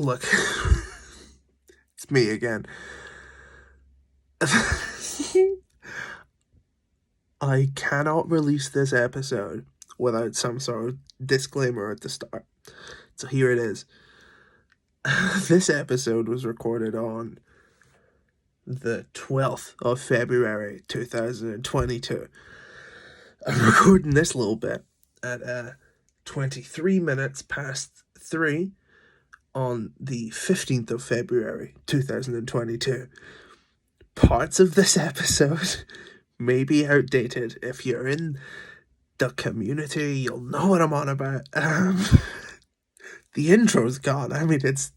Look, it's me again. I cannot release this episode without some sort of disclaimer at the start. So here it is. This episode was recorded on the 12th of February 2022. I'm recording this little bit at 23 minutes past 3 on the 15th of February 2022. Parts of this episode may be outdated. If you're in the community, you'll know what I'm on about. The intro's gone. I mean, it's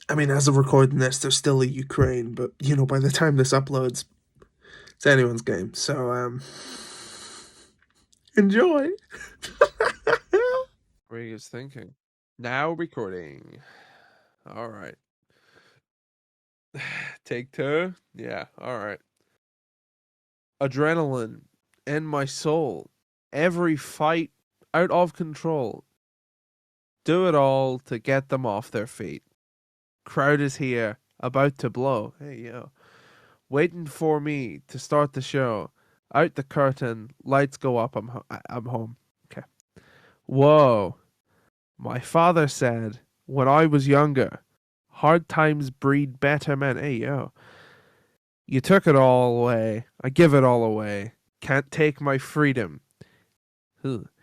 I mean, as of recording this, there's still a Ukraine, but, by the time this uploads, it's anyone's game. So, enjoy. What are you guys thinking? Now recording. All right. Take 2? Yeah, all right. Adrenaline in my soul. Every fight out of control. Do it all to get them off their feet. Crowd is here, about to blow. Hey, yo. Waiting for me to start the show. Out the curtain, lights go up, I'm home. Okay. Whoa. My father said, when I was younger, hard times breed better men. Hey, yo. You took it all away. I give it all away. Can't take my freedom.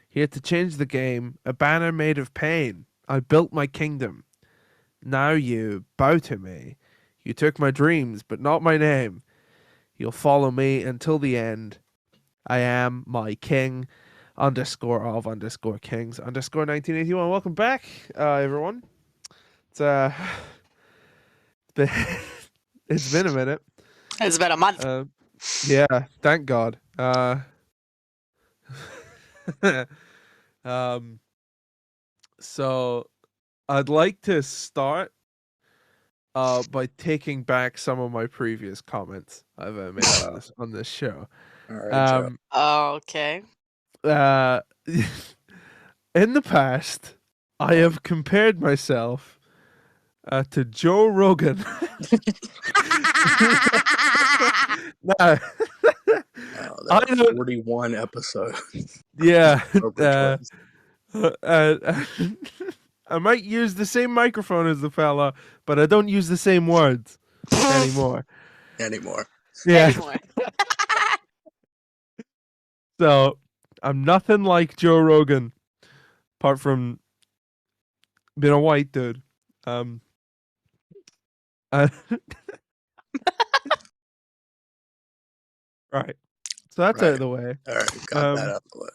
Here to change the game, a banner made of pain. I built my kingdom. Now you bow to me. You took my dreams, but not my name. You'll follow me until the end. I am my king. _of_kings _1981. Welcome back, everyone. It's it's been a minute. It's been a month. Yeah, thank God. So I'd like to start by taking back some of my previous comments I've made on this show. All right, Okay. In the past, I have compared myself to Joe Rogan. Nah. That was 41 episodes. Yeah. I might use the same microphone as the fella, but I don't use the same words anymore. Yeah. Anymore. So I'm nothing like Joe Rogan, apart from being a white dude. Right. So that's out of the way. All right, got that out of the way.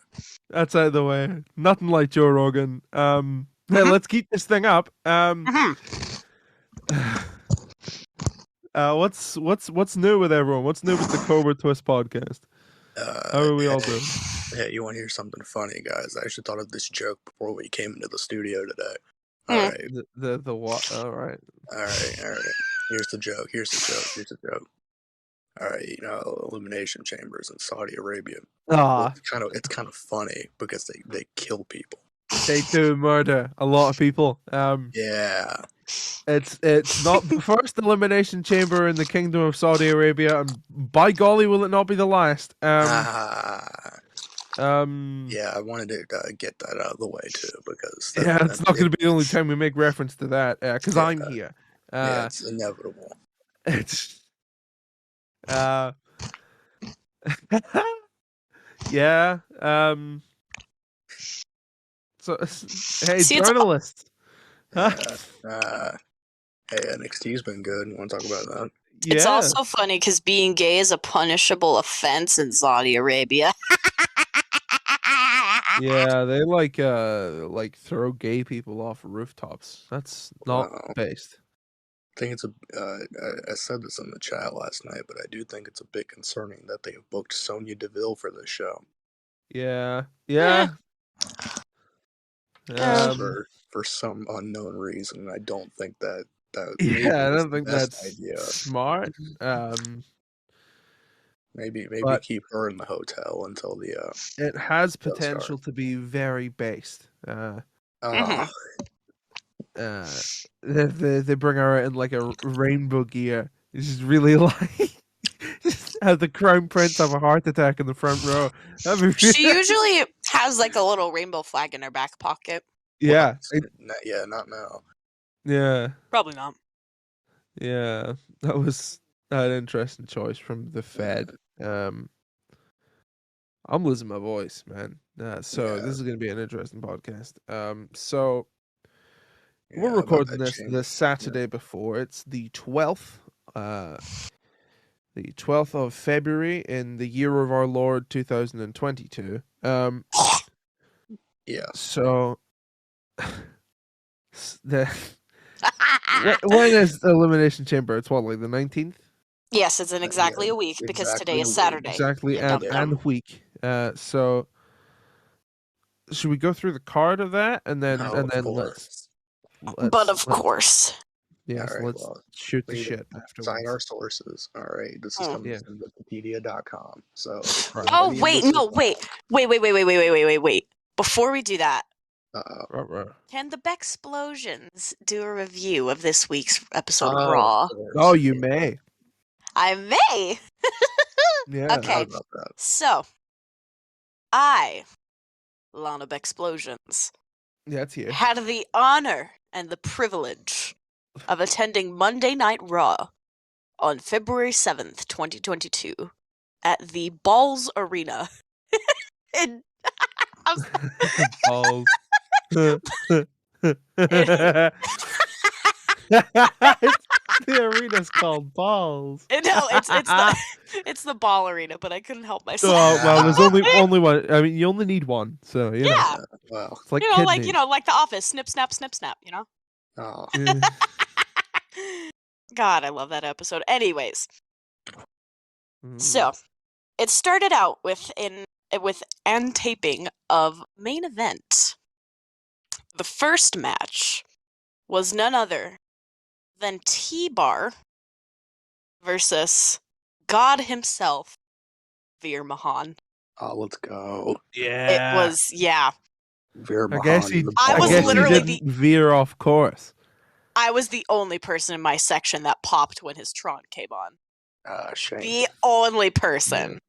That's out of the way. Nothing like Joe Rogan. Let's keep this thing up. What's new with everyone? What's new with the Cobra Twist podcast? How are we all doing? Hey, you want to hear something funny, guys? I actually thought of this joke before we came into the studio today. All right. The what? All right. Here's the joke. All right, elimination chambers in Saudi Arabia. It's kind of funny because they kill people. They do murder a lot of people. Yeah. It's not the first elimination chamber in the Kingdom of Saudi Arabia, and by golly, will it not be the last? Yeah, I wanted to get that out of the way too because it's not going to be the only time we make reference to that because I'm here. It's inevitable. It's yeah. So hey, journalists. Hey, NXT's been good. You want to talk about that? Yeah. It's also funny because being gay is a punishable offense in Saudi Arabia. Yeah, they like throw gay people off rooftops. That's not based. I think it's I said this in the chat last night, but I do think it's a bit concerning that they have booked Sonya Deville for this show. Yeah. For some unknown reason, I don't think that. I don't think that's idea. smart. Maybe But keep her in the hotel until the it has show potential starts. to be very based. Mhm. They bring her in like a rainbow gear. It's just really like just have the crown prince have a heart attack in the front row. That'd be She usually has like a little rainbow flag in her back pocket. yeah, Not now. yeah, Probably not. yeah. That was an interesting choice from the Fed. I'm losing my voice, man. So Yeah. this is gonna be an interesting podcast. So we're Yeah, about recording that this change. the Saturday before. It's the 12th. The 12th of February in the year of our Lord 2022. Yeah. So the when is Elimination Chamber? It's what, like the 19th? Yes, it's in exactly Yeah, a week because exactly today a is week. Saturday. Exactly, You dumb dumb. and week. So should we go through the card of that and then No, and of then course. But of course. yes, All right, let's well, shoot the we need to shit cite our afterwards. sources. All right, this is Mm. coming Yeah. from Wikipedia.com. So, Right. Oh any of wait, this no, is wait. Before we do that, Right. can the Bexplosions do a review of this week's episode of of Raw? course. Oh, you may. I may. Yeah. Forgot Okay, about that. so I, Lana Bexplosions, That's you. had the honor and the privilege of attending Monday Night Raw on February 7th, 2022 at the Balls Arena in Balls. The arena's called Balls. No, it's the Ball Arena, but I couldn't help myself. Oh, well, there's only one. I mean, you only need one, so you know. Yeah, Well, It's like like kidneys. like The Office, snip, snap, snip, snap. oh, Yeah. God, I love that episode. Anyways, Mm. so it started out with an taping of main event. The first match was none other than T-Bar versus God himself, Veer Mahan. let's go. It was Veer I guess Mahan he. in the I I was guess he literally didn't veer off course. I was the only person in my section that popped when his Tron came on. Shame. The only person.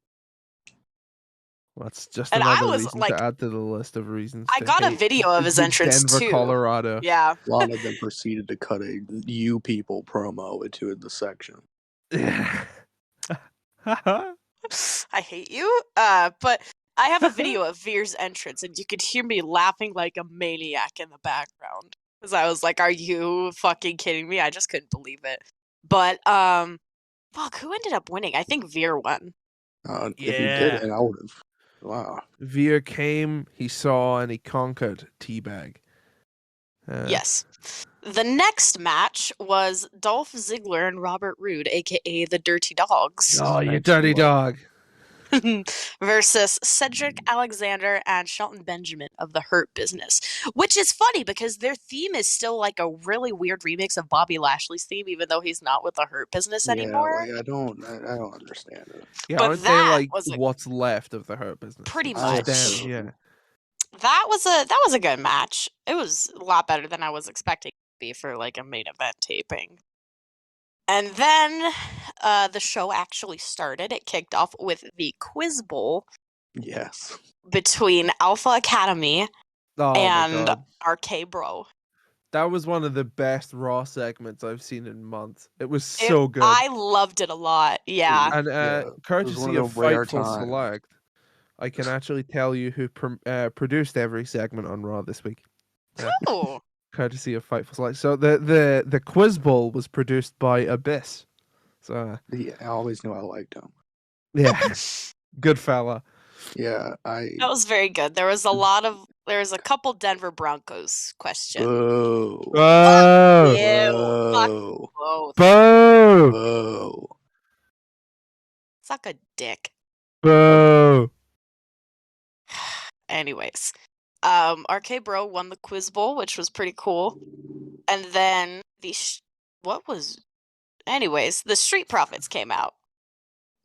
That's just And I another was, reason like- to add to the list of reasons. I to got a hate video of his entrance Denver, too. Colorado. Yeah. Lana then proceeded to cut a "You People" promo into the section. Yeah. I hate you. But I have a video of Veer's entrance, and you could hear me laughing like a maniac in the background. Because I was like, are you fucking kidding me? I just couldn't believe it. But, fuck, who ended up winning? I think Veer won. If he Yeah. didn't, I would have. Wow. Veer came, he saw, and he conquered Teabag. Yes. The next match was Dolph Ziggler and Robert Roode, aka the Dirty Dogs, Oh, you Thanks, dirty Lord. dog. versus Cedric Alexander and Shelton Benjamin of the Hurt Business. Which is funny because their theme is still like a really weird remix of Bobby Lashley's theme, even though he's not with the Hurt Business anymore. Yeah, like, I don't understand it. Yeah, But aren't they that like was what's left of the Hurt Business? Pretty It's much. them, yeah. That was a good match. It was a lot better than I was expecting it to be for like a main event taping. And then the show actually started. It kicked off with the Quiz Bowl Yes. between Alpha Academy Oh and my god. RK Bro. That was one of the best Raw segments I've seen in months. It was so good. I loved it a lot. Yeah. And Yeah, it was courtesy one of of the rare Fightful times. Select, I can actually tell you who produced every segment on Raw this week. Oh. Courtesy of Fightful Select. So the Quiz Bowl was produced by Abyss. So Yeah, I always knew I liked him. yeah, good fella. Yeah, That was very good. There was a couple Denver Broncos questions. Boo. Boo! Ew. Fuck Boo. both. Boo! Boo. Suck a dick. Boo! Anyways, RK Bro won the Quiz Bowl, which was pretty cool. And then the Street Profits came out.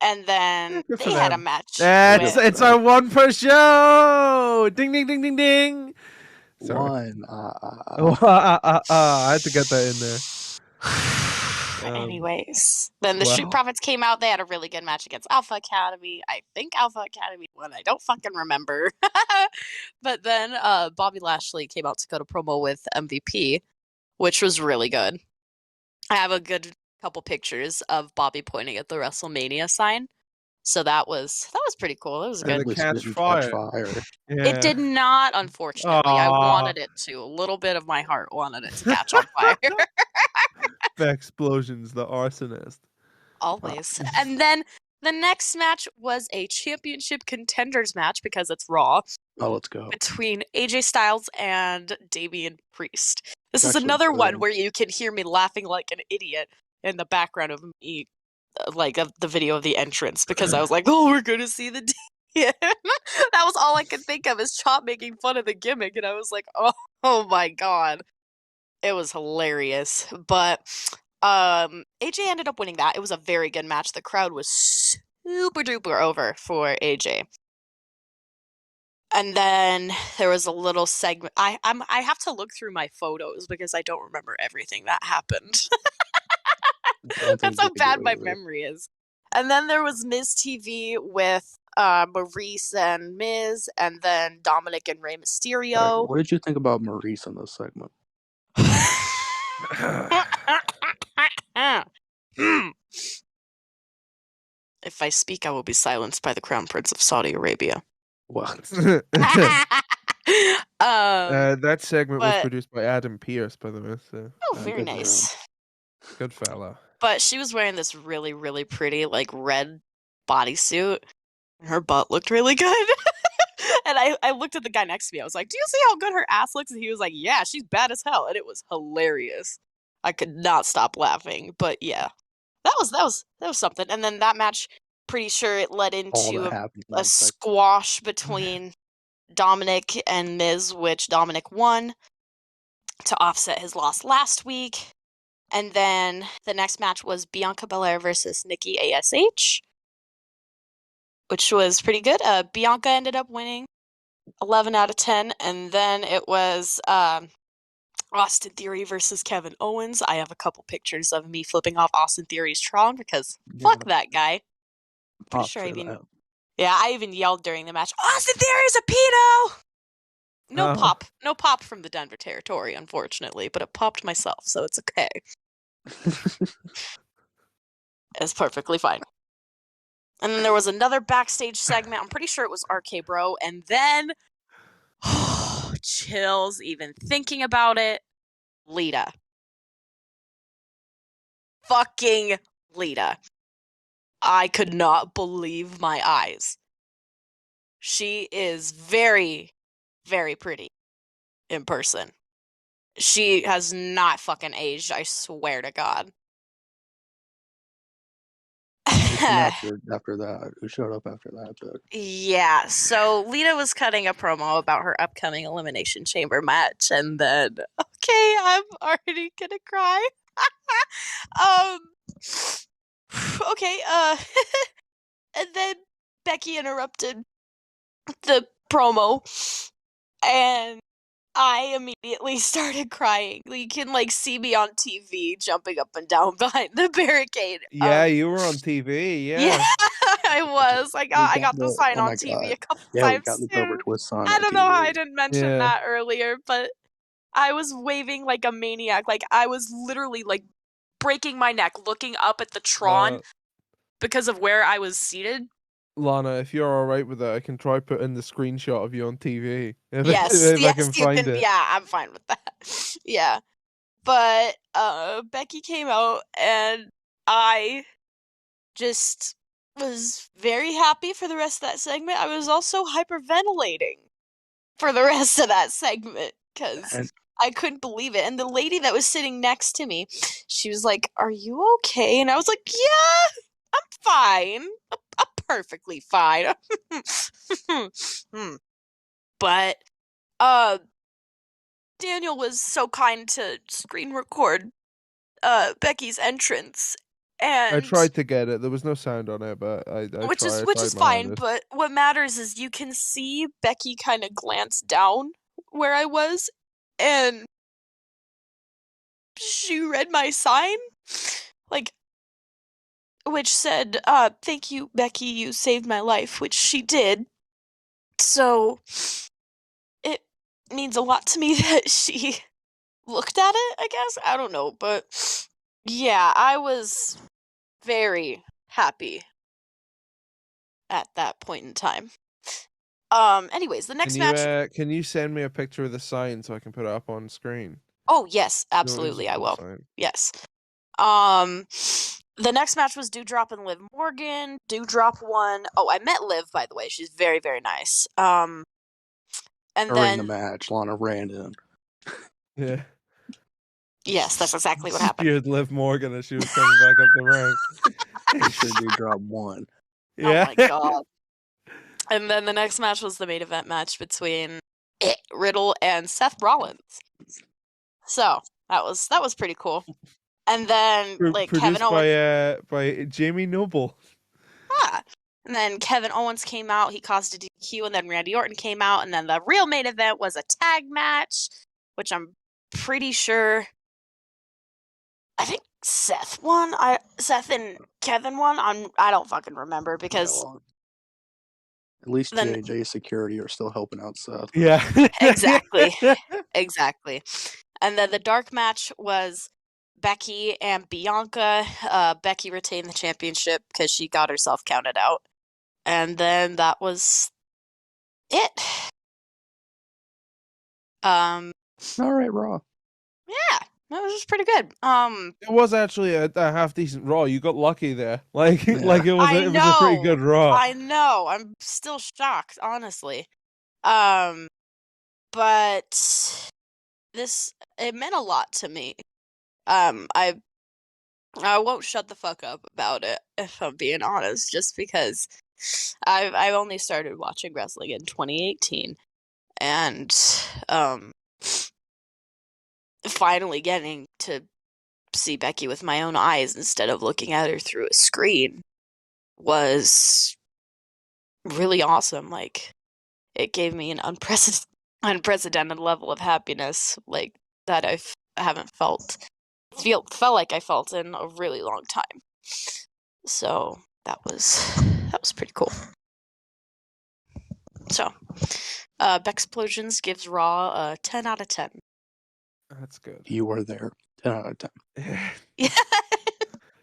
And then Good for they had a them. match It's with. it's our one per show. Ding ding ding ding ding. Sorry. One. I had to get that in there. Anyways, then the Well. Street Profits came out. They had a really good match against Alpha Academy. I think Alpha Academy won. I don't fucking remember. But then Bobby Lashley came out to go to promo with MVP, which was really good. I have a good couple pictures of Bobby pointing at the WrestleMania sign. So that was pretty cool. It was And good. the This catch didn't fire. catch fire. Yeah. It did not, unfortunately. I wanted it to. A little bit of my heart wanted it to catch on fire. The explosions, the arsonist. Always. And then the next match was a championship contenders match because it's Raw Oh, let's go. between AJ Styles and Damian Priest. This is Actually another one good. where you can hear me laughing like an idiot in the background of me, like of the video of the entrance, because I was like, "Oh, we're gonna see the Damian." That was all I could think of is Chop making fun of the gimmick, and I was like, "Oh my god." It was hilarious. But AJ ended up winning that. It was a very good match. The crowd was super duper over for AJ. And then there was a little segment. I have to look through my photos because I don't remember everything that happened. That's how bad my memory is. And then there was Miz TV with Maurice and Miz, and then Dominic and Rey Mysterio. What did you think about Maurice in this segment? If I speak, I will be silenced by the Crown Prince of Saudi Arabia. What? That segment was but- produced by Adam Pierce, by the way. So Oh, very good for nice. good fella. But she was wearing this really, really pretty, like, red bodysuit. Her butt looked really good. And I looked at the guy next to me. I was like, "Do you see how good her ass looks?" And he was like, "Yeah, she's bad as hell." And it was hilarious. I could not stop laughing. But yeah, that was something. And then that match, pretty sure it led All into that happened in a that segment. squash between Dominic and Miz, which Dominic won to offset his loss last week. And then the next match was Bianca Belair versus Nikki ASH, which was pretty good. Bianca ended up winning 11 out of 10. And then it was Austin Theory versus Kevin Owens. I have a couple pictures of me flipping off Austin Theory's Tron because fuck that guy. Pretty sure I even yelled during the match, "Austin Theory's a pedo!" No pop from the Denver territory, unfortunately, but it popped myself, so it's okay. It's perfectly fine. And then there was another backstage segment. I'm pretty sure it was RK Bro. And then, chills even thinking about it. Lita. Fucking Lita. I could not believe my eyes. She is very, very pretty in person. She has not fucking aged, I swear to God. after that, who showed up after that? But Yeah, so Lita was cutting a promo about her upcoming Elimination Chamber match, and then, okay, I'm already gonna cry. Okay, and then Becky interrupted the promo, and I immediately started crying. You can see me on TV jumping up and down behind the barricade. Yeah, you were on TV. Yeah, Yeah, I was. I got the sign on TV a couple we times got the too. Cobra Twist sign. I on don't know how TV. I didn't mention that earlier, but I was waving like a maniac. Like I was literally breaking my neck looking up at the Tron because of where I was seated. Lana, if you're all right with that, I can try putting the screenshot of you on TV. Yes, I can find it. Yeah, I'm fine with that. Yeah, but Becky came out, and I just was very happy for the rest of that segment. I was also hyperventilating for the rest of that segment because I couldn't believe it. And the lady that was sitting next to me, she was like, "Are you okay?" And I was like, "Yeah, I'm fine. I'm perfectly fine." But Daniel was so kind to screen record Becky's entrance, And I tried to get it. There was no sound on it, but I which is tried my fine, hardest. but what matters is you can see Becky kind of glance down where I was, and she read my sign, like, which said, "Thank you, Becky, you saved my life," which she did. So it means a lot to me that she looked at it, I guess. I don't know, but yeah, I was very happy at that point in time. Anyways, the next match. Can you send me a picture of the sign so I can put it up on screen? Oh yes, No, it was a absolutely, I cool will. sign. Yes. The next match was Dewdrop and Liv Morgan. Dewdrop won. Oh, I met Liv, by the way. She's very, very nice. And During the then match, Lana ran in. Yeah. yes, that's exactly what happened. Speared Liv Morgan as she was coming back up the ramp. Pretty sure Dewdrop won. Oh Yeah. my god. And then the next match was the main event match between Riddle and Seth Rollins. So that was pretty cool. And then like Produced Kevin Owens. by Jamie Noble. Ah. And then Kevin Owens came out. He caused a DQ, and then Randy Orton came out. And then the real main event was a tag match, which I'm pretty sure. I think Seth won. Seth and Kevin won. I don't fucking remember because Yeah, well, at least then JJ Security are still helping out Seth. Yeah. exactly. Exactly. And then the dark match was Becky and Bianca. Becky retained the championship because she got herself counted out. And then that was it. All right, Raw. Yeah, that was just pretty good. It was actually a half decent Raw. You got lucky there. Like Yeah. like it was I it was a pretty good Raw. I know. I'm still shocked, honestly. But it meant a lot to me. I won't shut the fuck up about it if I'm being honest, just because I've only started watching wrestling in 2018, and finally getting to see Becky with my own eyes instead of looking at her through a screen was really awesome. Like, it gave me an unprecedented level of happiness, like that I haven't felt like I felt in a really long time. So that was pretty cool. So, Bexplosions gives Raw a 10 out of 10. That's good. You were there. 10 out of 10. Yeah.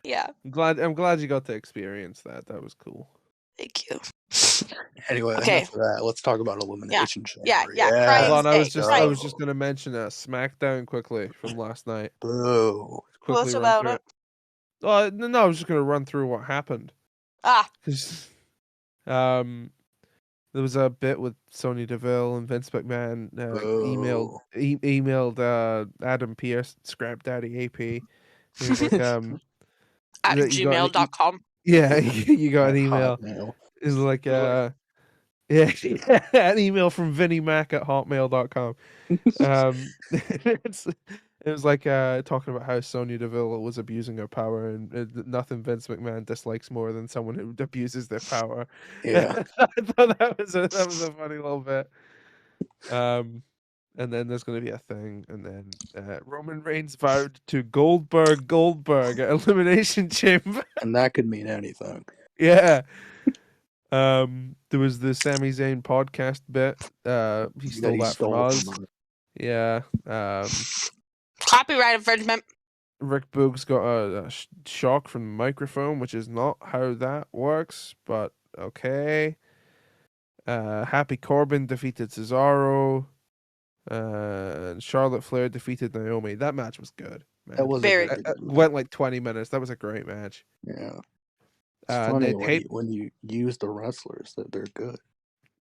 Yeah. I'm glad you got to experience that. That was cool. Thank you. Anyway, Okay. enough of that. Let's talk about Elimination Chamber. Yeah. Crying Hold on, I Hey, was just gonna mention SmackDown quickly from last night. Boo. Quickly What's run about through it? No, I was just gonna run through what happened. There was a bit with Sonya Deville and Vince McMahon emailed Adam Pearce, Scrap Daddy AP. He was like, At gmail.com. Yeah, you got an email. Hotmail. It's like an email from Vinnie Mac at hotmail.com. It was like talking about how Sonya Deville was abusing her power, and nothing Vince McMahon dislikes more than someone who abuses their power. Yeah. I thought that was a funny little bit. And then there's going to be a thing, and then Roman Reigns vowed to Goldberg at Elimination Chamber. And that could mean anything. Yeah. There was the Sami Zayn podcast bit. He stole that from us. Yeah. Copyright infringement. Rick Boogs got a shock from the microphone, which is not how that works, but okay. Happy Corbin defeated Cesaro. And Charlotte Flair defeated Naomi. That match was good. Man. That was Very good. Went like 20 minutes. That was a great match. Yeah. It's funny they when you use the wrestlers that they're good.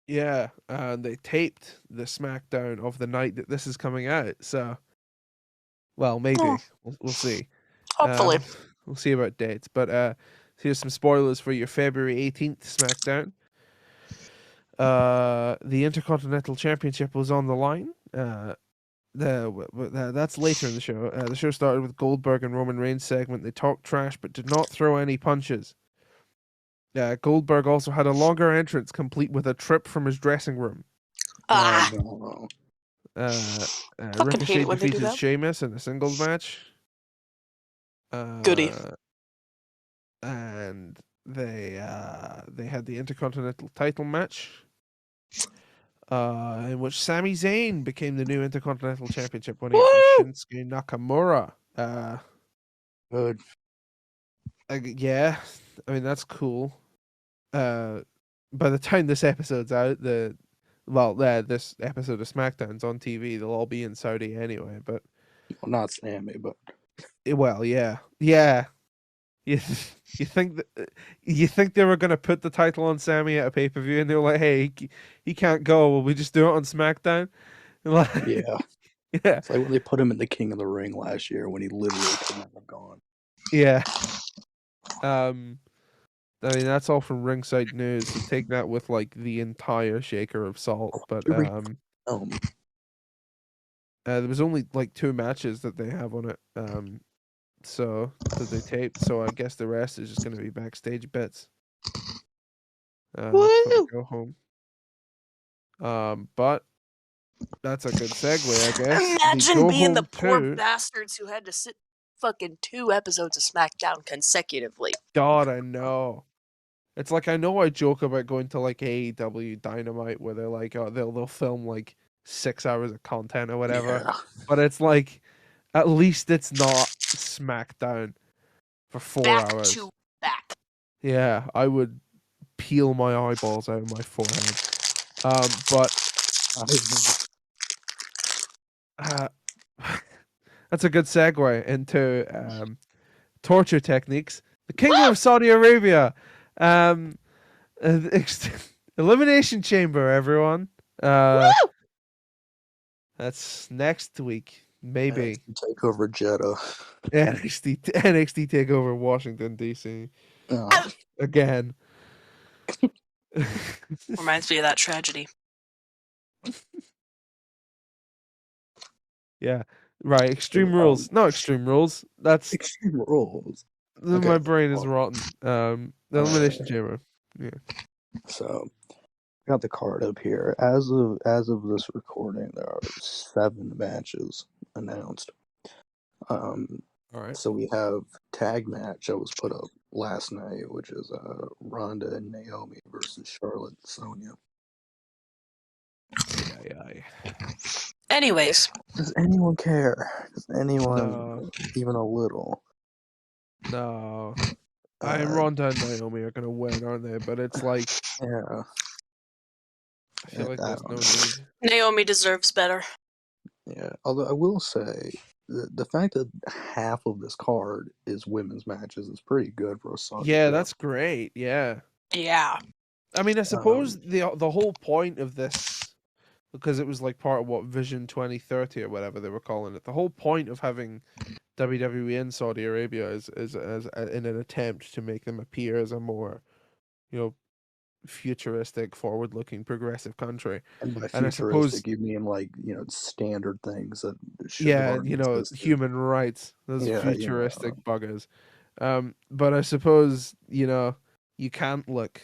Yeah, they taped the SmackDown of the night that this is coming out. So, well, maybe we'll see. Hopefully, we'll see about dates. But here's some spoilers for your February 18th SmackDown. The Intercontinental Championship was on the line. That's later in the show. The show started with Goldberg and Roman Reigns segment. They talked trash but did not throw any punches. Goldberg also had a longer entrance, complete with a trip from his dressing room. Ah, No. fucking hate Ricochet it when they do defeated that. Sheamus in a singles match. Goody. And they had the Intercontinental title match, in which Sami Zayn became the new Intercontinental Championship, winning it Woo! from Shinsuke Nakamura. Good. Yeah, I mean that's cool. By the time this episode's out, this episode of SmackDown's on TV. They'll all be in Saudi anyway. But Well, not Sammy, but yeah. You think they were gonna put the title on Sammy at a pay per view, and they were like, "Hey, he can't go. Will we just do it on SmackDown?" Like, yeah. yeah, It's like when they put him in the King of the Ring last year when he literally could not have gone. yeah. I mean that's all from Ringside News, so take that with like the entire shaker of salt. But there was only like 2 matches that they have on it. So that they taped. So I guess the rest is just going to be backstage bits. Before they go home. But that's a good segue, I guess. Imagine being the poor to... bastards who had to sit fucking 2 episodes of SmackDown consecutively. God, I know. It's like, I know I joke about going to like AEW Dynamite where they're like, oh, they'll film like 6 hours of content or whatever. Yeah. But it's like, at least it's not SmackDown for 4 Back hours. to back. Yeah, I would peel my eyeballs out of my forehead. But that's a good segue into torture techniques. The Kingdom of Saudi Arabia, Elimination Chamber, everyone. That's next week, maybe. Takeover Jeddah. NXT Takeover Washington DC. Again. Reminds me of that tragedy. Yeah, right. Extreme Rules. No Extreme Rules. That's Extreme Rules. My brain is rotten. The Elimination Chamber. Yeah. So, I got the card up here. As of this recording, there are 7 matches announced. All right. So we have tag match that was put up last night, which is Ronda and Naomi versus Charlotte and Sonya. Anyways. Does anyone care? Does anyone even a little? No. Ronda and Naomi are gonna win, aren't they? But it's like, yeah. I feel like there's no need. Naomi deserves better. Yeah. Although I will say, the fact that half of this card is women's matches is pretty good for a Saudi show. That's great. Yeah. Yeah. I mean, I suppose the whole point of this, because it was like part of what Vision 2030 or whatever they were calling it. The whole point of having WWE in Saudi Arabia is in an attempt to make them appear as a more, futuristic, forward-looking, progressive country. And by futuristic, I suppose, you mean like standard things that should human rights, those futuristic buggers. But I suppose you can't look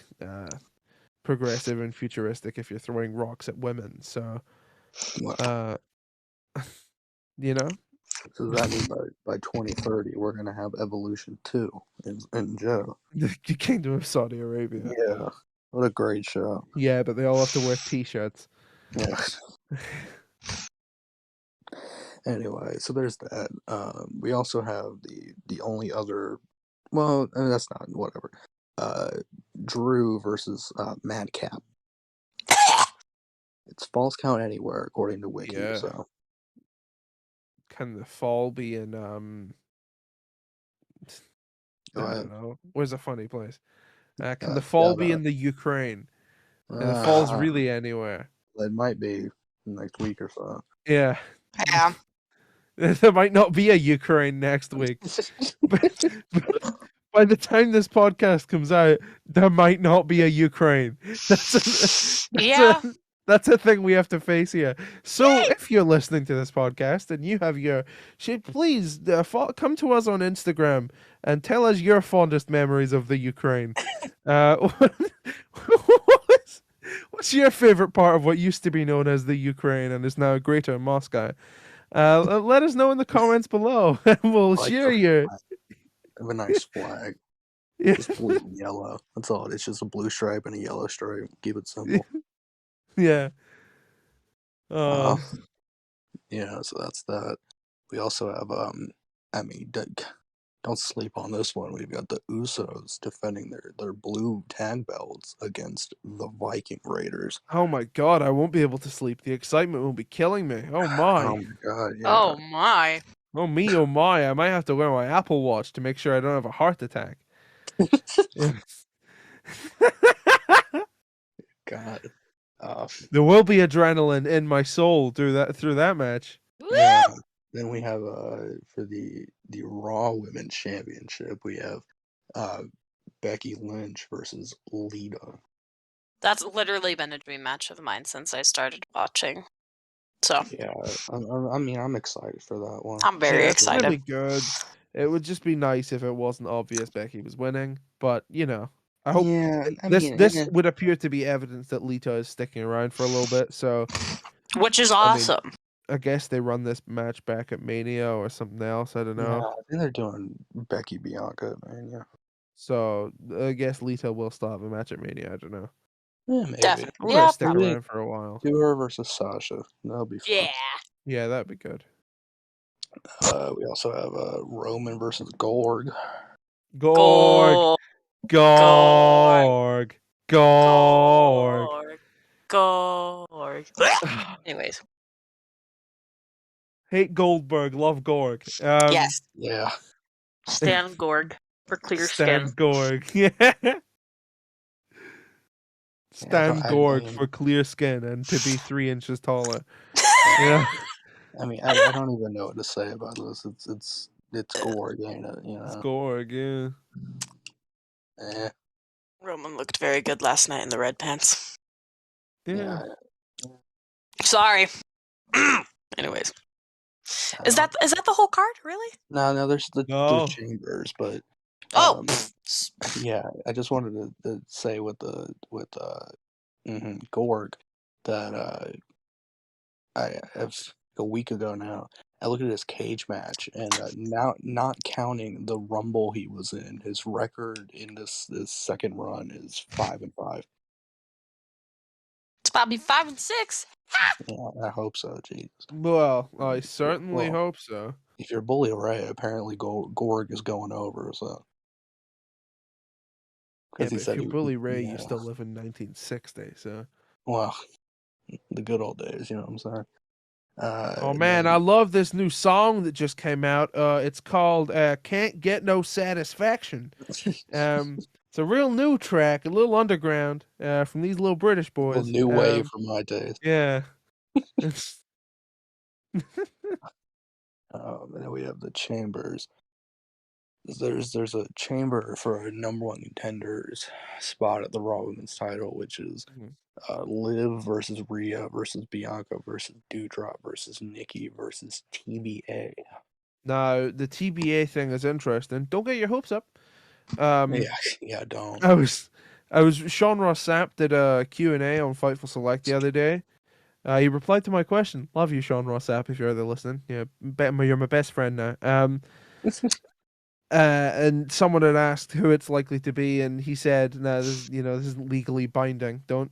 progressive and futuristic if you're throwing rocks at women. So, So that means by 2030 we're gonna have Evolution 2 in Jeddah. The Kingdom of Saudi Arabia. Yeah. What a great show. Yeah, but they all have to wear t-shirts. Yeah. Anyway, so there's that. We also have the only other, well, I mean, that's not, whatever. Drew versus Madcap. It's Falls Count Anywhere, according to Wiki. Yeah. So can the fall be in I don't know. Where's a funny place? Can the fall be in the Ukraine? And the fall's really anywhere. It might be next week or so. Yeah. Yeah. There might not be a Ukraine next week. but by the time this podcast comes out, there might not be a Ukraine. That's a thing we have to face here. So, if you're listening to this podcast and you have your shit, please come to us on Instagram and tell us your fondest memories of the Ukraine. What's, what's your favorite part of what used to be known as the Ukraine and is now Greater Moscow? Let us know in the comments below, and we'll Like share the your. flag. Have a nice flag. Yeah, Just blue and yellow. That's all. It's just a blue stripe and a yellow stripe. Keep it simple. yeah. Uh, Uh, yeah, so that's that. We also have I mean, don't sleep on this one. We've got the Usos defending their blue tag belts against the Viking Raiders. oh my god, I won't be able to sleep. The excitement will be killing me. Oh my. Oh my god, yeah. Oh my. Oh me, oh my, I might have to wear my Apple Watch to make sure I don't have a heart attack. Yeah. God. Uh, There will be adrenaline in my soul through that match. yeah. Then we have for the Raw Women's Championship, we have uh Becky Lynch versus Lita. That's literally been a dream match of mine since I started watching. So Yeah, I mean, I'm excited for that one. I'm very Yeah, it's gonna be excited. good. It would just be nice if it wasn't obvious Becky was winning, but I hope Yeah, I this mean, this would appear to be evidence that Lita is sticking around for a little bit. So Which is I mean, awesome. I guess they run this match back at Mania or something else. I don't yeah, know. I think they're doing Becky Bianca, man. Yeah, So I guess Lita will still have a match at Mania. I don't know. yeah, maybe. Definitely. I'm gonna Yeah, stick probably. around for a while. Do her versus Sasha. That'll be fun. Yeah. Yeah, that'd be good. We also have Roman versus Gorg. Gorg, Gorg. Gorg, Gorg. Gorg. Anyways. Hate Goldberg, love Gorg. Yes. Yeah, Stan Gorg for clear Stan skin. Gorg. Yeah. yeah. Stan I Gorg mean, for clear skin and to be 3 inches taller. yeah. Yeah. I mean, I don't even know what to say about this. It's Gorg, ain't it? You It's know. Gorg, yeah. Eh, Roman looked very good last night in the red pants. Yeah. yeah. Sorry. Anyways. I Is don't- that the whole card, really? No, there's No. chambers, but Oh, yeah, I just wanted to say with Gorg that I have a week ago now. I looked at his cage match, and now not counting the Rumble he was in, his record in this second run is 5-5. it's probably 5 and 6. Yeah, I hope so. Jesus. Well, I certainly Well, hope so. if you're Bully Ray, apparently Gorg is going over. So Yeah, because he but if said you're Bully Ray, you yeah. still live in 1960, so. Well, the good old days. You know what I'm saying? Oh And man, I then love this new song that just came out. It's called "Can't Get No Satisfaction." It's a real new track, a little underground, from these little British a little boys. new wave for my taste. Yeah, it's And then we have the chambers. There's a chamber for a number one contender's spot at the Raw Women's title, which is Liv versus Rhea versus Bianca versus Doudrop versus Nikki versus TBA. now the TBA thing is interesting. Don't get your hopes up. Um, Yeah, don't. I was Sean Ross Sapp did a Q&A on Fightful Select the other day. He replied to my question. Love you, Sean Ross Sapp, if you're there listening. Yeah, you're my best friend now. And someone had asked who it's likely to be, and he said, "No, this isn't legally binding. Don't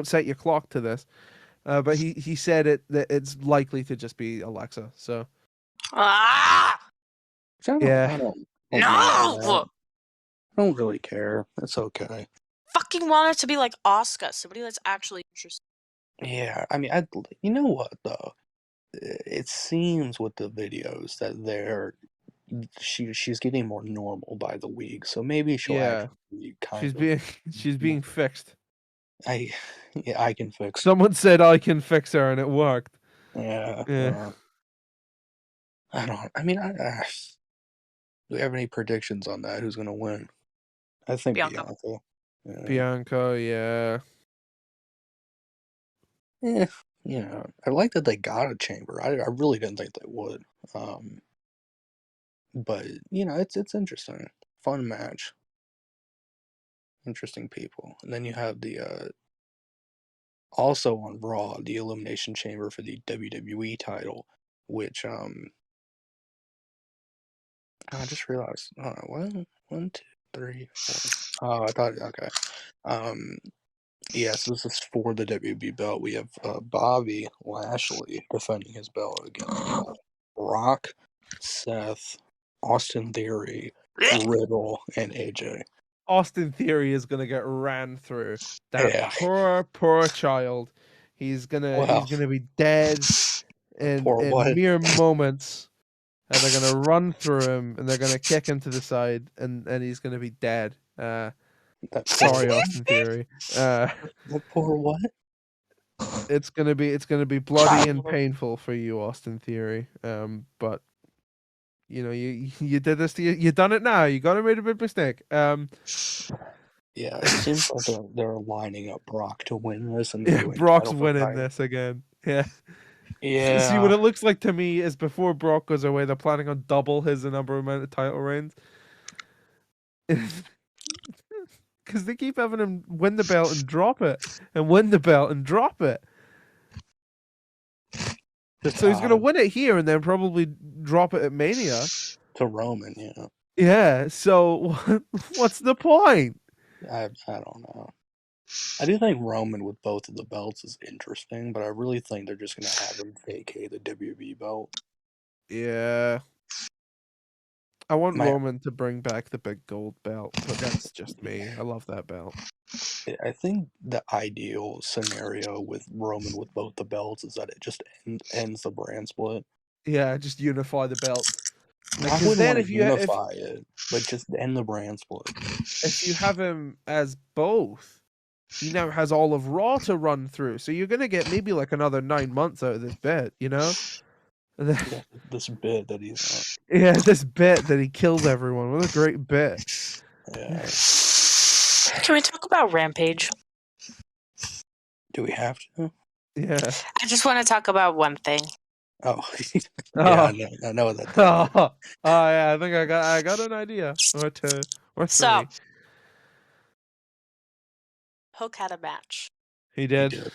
set your clock to this." But he said that it's likely to just be Alexa. So Ah! Which I yeah, don't mind No! that. I don't really care. It's okay. Fucking want it to be like Asuka, somebody that's actually interested. Yeah, I mean, you know what though? It seems with the videos that she's getting more normal by the week, so maybe she'll yeah, actually be kind she's of. being she's being fixed. I can fix. Someone said I can fix her, and it worked. Yeah. Yeah. I don't. I mean, do we have any predictions on that? Who's gonna win? I think Bianca. Bianca. Yeah. Bianca, yeah. Yeah, I like that they got a chamber. I really didn't think they would. But it's interesting, fun match, interesting people, and then you have the also on Raw the Elimination Chamber for the WWE title, which I just realized. One, two, three, four. Oh, I thought okay. Yes, this is for the WB belt. We have Bobby Lashley defending his belt against Brock, Seth, Austin Theory, Riddle, and AJ. Austin Theory is gonna get ran through. That Yeah. poor child. He's gonna be dead in Poor what? mere moments. And they're gonna run through him and they're gonna kick him to the side and he's gonna be dead. Sorry, Austin Theory. That poor what? It's gonna be bloody and painful for you, Austin Theory. But you did this. You done it now. You gotta made a big mistake. Yeah, it seems like they're lining up Brock to win this and doing Brock's title for winning title. this again. Yeah. Yeah. See, what it looks like to me is before Brock goes away, they're planning on double his number amount of title reigns. Because they keep having him win the belt and drop it, and win the belt and drop it. So he's gonna win it here and then probably drop it at Mania to Roman. Yeah. Yeah. So what's the point? I don't know. I do think Roman with both of the belts is interesting, but I really think they're just gonna have him vacate the WWE belt. Yeah. I want Roman to bring back the big gold belt, but that's just me. I love that belt. I think the ideal scenario with Roman with both the belts is that it just ends the brand split. Yeah, just unify the belts. I wouldn't want to unify it, but just end the brand split. If you have him as both, he now has all of Raw to run through, so you're gonna get maybe like another 9 months out of this bit, you know? Yeah, this bit that he's on. Yeah, this bit that he kills everyone. What a great bit. Yeah. Can we talk about Rampage? Do we have to? Yeah. I just want to talk about one thing. Oh, yeah, I know that. Oh, yeah, I think I got an idea. Or two, or three. So, Hook had a match. He did.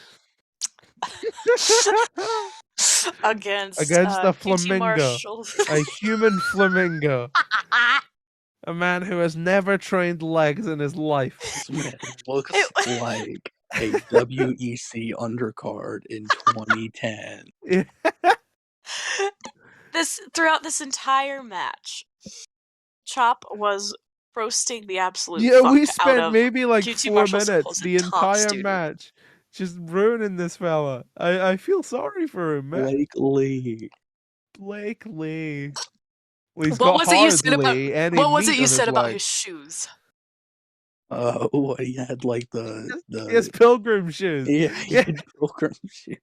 Against the flamingo, a human flamingo, a man who has never trained legs in his life. This man looks like a WEC undercard in 2010. Yeah. Throughout this entire match, Chop was roasting the absolute. Yeah, we spent maybe like 4 minutes the entire match just ruining this fella. I feel sorry for him, man. Blake Lee. Well, he's got hardly any what was it you meat said on his about leg. his shoes? He had like the his pilgrim shoes. Yeah, he had pilgrim shoes.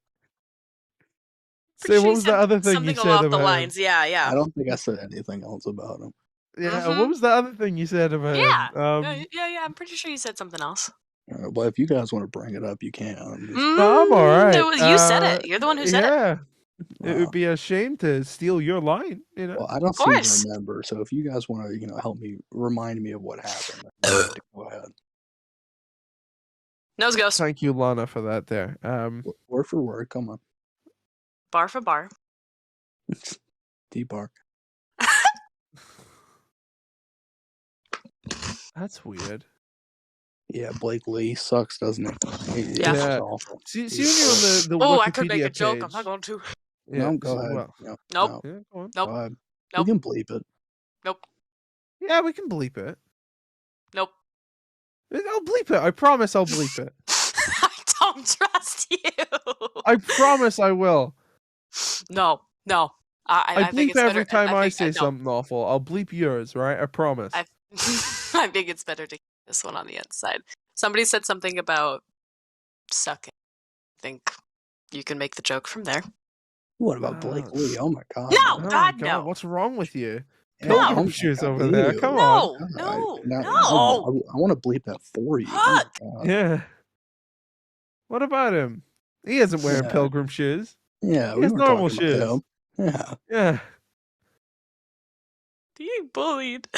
So what was the other thing you said about the lines? him? Yeah. I don't think I said anything else about him. Yeah, what was the other thing you said about him? Yeah. I'm pretty sure you said something else. Well, if you guys want to bring it up, you can. I'm all right. You said it. You're the one who said it. Yeah. It would be a shame to steal your line, you know. Well, I don't seem to remember, so if you guys want to, help me, remind me of what happened, go ahead. Nose goes. Thank you, Lana, for that there. Word for word, come on. Bar for bar. D-bar. That's weird. Yeah, Blake Lee sucks, doesn't it? Yeah. See when you're on the Wikipedia I could make a joke. page. I'm not going to. Yeah, no, go ahead. Nope. Yeah, Nope. go on. Nope. Go ahead. Nope. We can bleep it. Nope. Yeah, we can bleep it. Nope. I'll bleep it. I promise I'll bleep it. I don't trust you. I promise I will. No. I bleep think every time I say something awful. I'll bleep yours, right? I promise. I think it's better to keep this one on the inside. Somebody said something about sucking. I think you can make the joke from there. What about Blake Lee? Oh my god. No, Oh God, my no. What's wrong with you? No. Pilgrim shoes over there. Come on. No. I want to bleep that for you. Oh my god. Yeah. What about him? He isn't wearing Yeah. pilgrim shoes. Yeah, He we has weren't normal talking about shoes. him. Yeah. Yeah. Being bullied.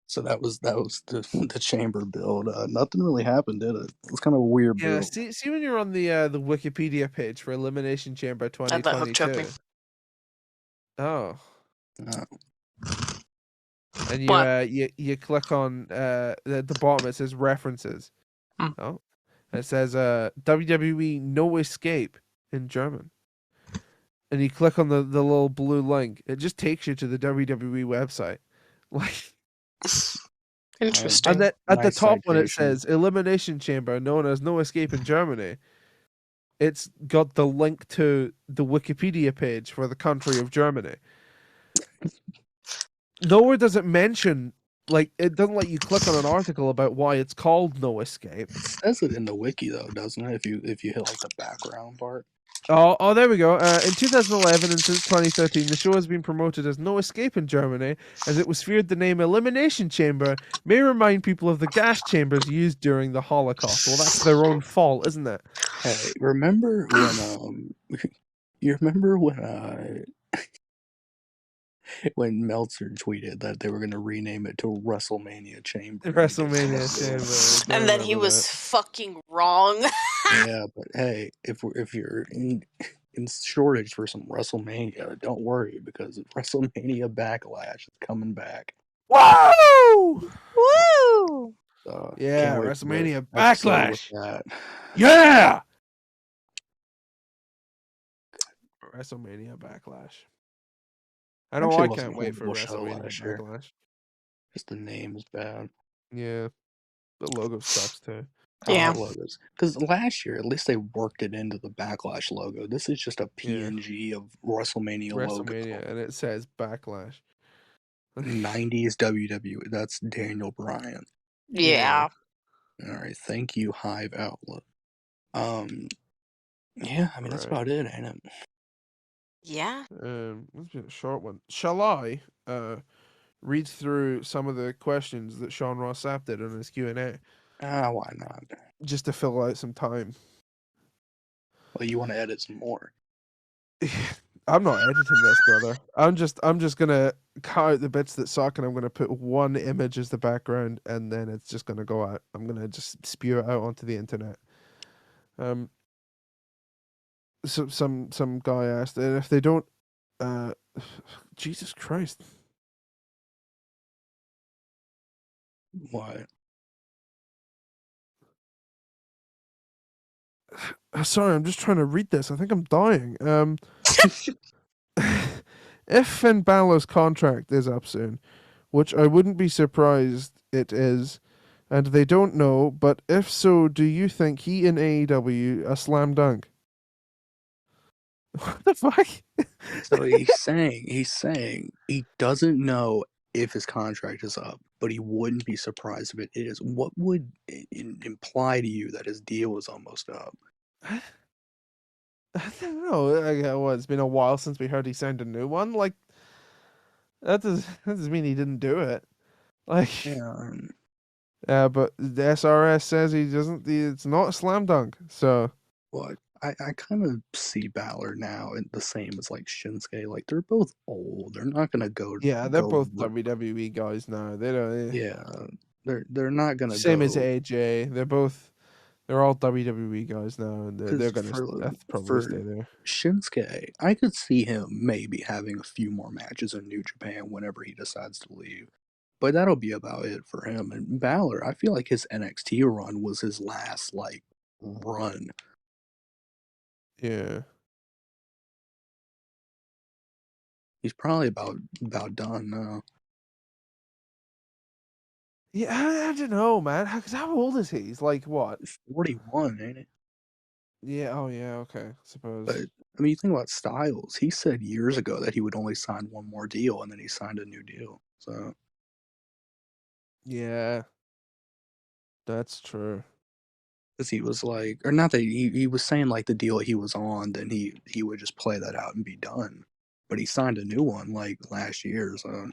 So that was the chamber build. Nothing really happened, did it? It was kind of a weird Yeah, build. see when you're on the Wikipedia page for Elimination Chamber That hook choked me. 2022. Oh. Uh, And What? you click on at the bottom it says references. Hmm. Oh. It says WWE No Escape in German. And you click on the little blue link. It just takes you to the WWE website. Like Interesting. and then at the nice top when it citation. says Elimination Chamber known as No Escape in Germany, it's got the link to the Wikipedia page for the country of Germany. Nowhere does it mention, like, it doesn't let you click on an article about why it's called No Escape. It says it in the wiki though, doesn't it? If you hit like the background part. Oh, there we go. In 2011 and since 2013, the show has been promoted as No Escape in Germany, as it was feared the name Elimination Chamber may remind people of the gas chambers used during the Holocaust. Well, that's their own fault, isn't it? Hey, remember when you remember when Meltzer tweeted that they were going to rename it to WrestleMania Chamber? The WrestleMania Chamber. I And then he remember was that. fucking wrong. Yeah, but hey, if you're in shortage for some WrestleMania, don't worry because WrestleMania Backlash is coming back. Whoa! Woo! Yeah, can't wait for the WrestleMania episode with Backlash. that. Yeah! WrestleMania Backlash. I know Actually, I it wasn't can't a wait for horrible show WrestleMania last year. Backlash. Just the name is bad. Yeah. The logo sucks too. Yeah. Logos. Because last year, at least they worked it into the Backlash logo. This is just a Yeah. PNG of WrestleMania logo. WrestleMania, and it says Backlash. 90s WWE. That's Daniel Bryan. Yeah. All right, thank you, Hive Outlet. Yeah, I mean that's Right. about it, ain't it? Yeah. Let's be a short one. Shall I read through some of the questions that Sean Ross Sapp did on his Q&A Why not? just to fill out some time? Well, you want to edit some more. I'm not editing this, brother. I'm just gonna cut out the bits that suck, and I'm gonna put one image as the background, and then it's just gonna go out. I'm gonna just spew it out onto the internet. So some guy asked, and if they don't, Jesus Christ. What? Sorry, I'm just trying to read this. I think I'm dying. If Finn Balor's contract is up soon, which I wouldn't be surprised it is, and they don't know, but if so, do you think he in AEW a slam dunk? What the fuck? So he's saying he doesn't know if his contract is up, but he wouldn't be surprised if it is. What would imply to you that his deal is almost up? I don't know. Well, it's been a while since we heard he signed a new one. Like that doesn't mean he didn't do it. Like Yeah. but the SRS says he doesn't. It's not a slam dunk. So What? I kind of see Balor now and the same as like Shinsuke. Like they're both old. They're not gonna go. yeah, they're both WWE guys now. They don't. Yeah, they're not gonna Same go. as AJ. They're all WWE guys now, and they're 'Cause gonna probably for stay there. Shinsuke, I could see him maybe having a few more matches in New Japan whenever he decides to leave. But that'll be about it for him. And Balor, I feel like his NXT run was his last like run. Yeah. He's probably about done now. Yeah, I don't know, man. How old is he? He's like what? 41, ain't it? Yeah. Oh, yeah. Okay. Suppose. But I mean, you think about Styles. He said years ago that he would only sign one more deal, and then he signed a new deal. So Yeah. That's true. because he was like, or not that he was saying like the deal he was on, then he would just play that out and be done. But he signed a new one like last year. So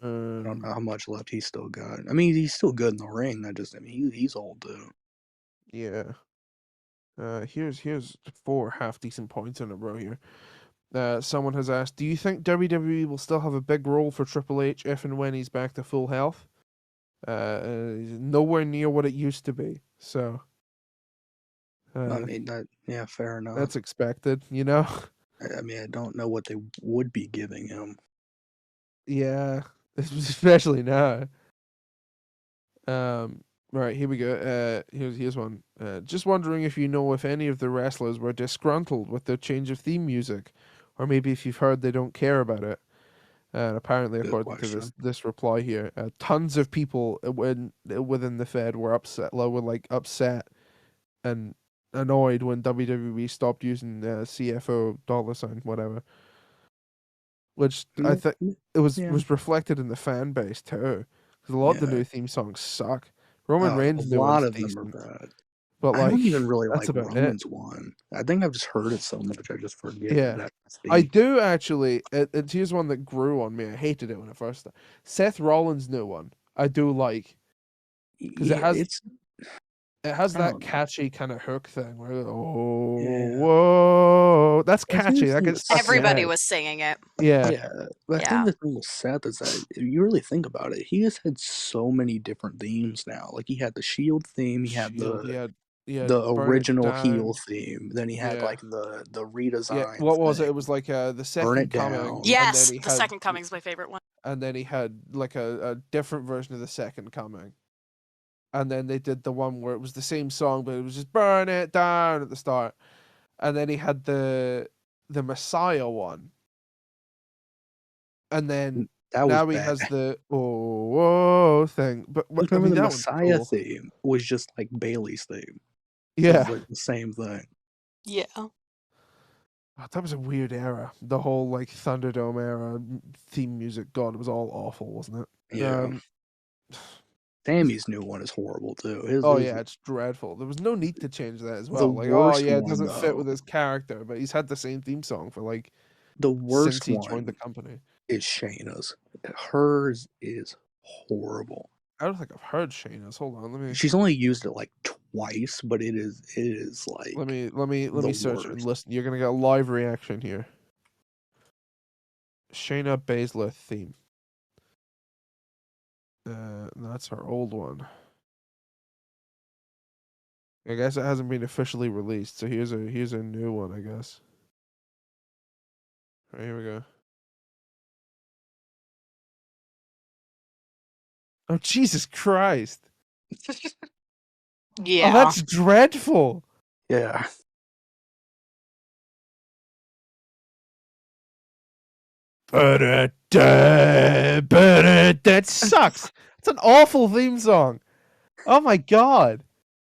I don't know Um, how much left he's still got. I mean, he's still good in the ring. He's old too. yeah. Here's 4 half decent points in a row here. Someone has asked, do you think WWE will still have a big role for Triple H if and when he's back to full health? Nowhere near what it used to be. So, I mean, yeah, fair enough. that's expected, you know? I mean, I don't know what they would be giving him. Yeah, especially now. Right, here we go. Here's one. Just wondering if you know if any of the wrestlers were disgruntled with the change of theme music, or maybe if you've heard they don't care about it. And apparently, Good according to question. this reply here, tons of people within the Fed were upset and annoyed when WWE stopped using CFO $ whatever, which I Yeah, think it was yeah. was reflected in the fan base too, because a lot of the Yeah. new theme songs suck. Roman A Reigns' new lot one's of them are decent, bad. but I don't even like really that's like about it. Roman's one. I think I've just heard it so much I just forget Yeah. that I theme. do actually. Here's one that grew on me. I hated it when it first. Seth Rollins' new one, I do like because Yeah, it's it has I that don't know. catchy kind of hook thing where oh Yeah, whoa, that's I think the catchy. That thing gets with stuck in your Everybody head. was singing it. Yeah, yeah, but I think Yeah. the thing with Seth is that if you really think about it, he has had so many different themes now. Like he had the Shield theme, he had Shield. He had the Burn It original heel Down. theme, then he had Yeah, like the yeah. redesign What was it? thing, It was like the Burn It second coming, Down. and then Yes, he the had second coming is my favorite one. like a different version of the second coming. And then they did the one where it was the same song, but it was just burn it down at the start. And then he had the Messiah one, and then That was now he bad. has the oh whoa thing. But Because I remember mean the that one's Messiah cool. theme was just like Bailey's theme. It was Yeah, like the same thing. Yeah. oh, that was a weird era. The whole like Thunderdome era theme music. God, it was all awful, wasn't it? Yeah. Sammy's new one is horrible too. Oh His yeah, it's dreadful. There was no need to change that as the well. Like, oh worst yeah, it one doesn't fit though. with his character, but he's had the same theme song for like The since worst he joined the one company. is Shayna's. Hers is horrible. I don't think I've heard Shayna's. Hold on, She's only used it like twice, but it is let like me let the me search it and worst. listen. You're gonna get a live reaction here. Shayna Baszler theme. That's her old one. I guess it hasn't been officially released, so here's a new one, I guess. Right, here we go. Oh Jesus Christ! Oh, Yeah. that's dreadful. Yeah. That sucks. It's an awful theme song. Oh my god.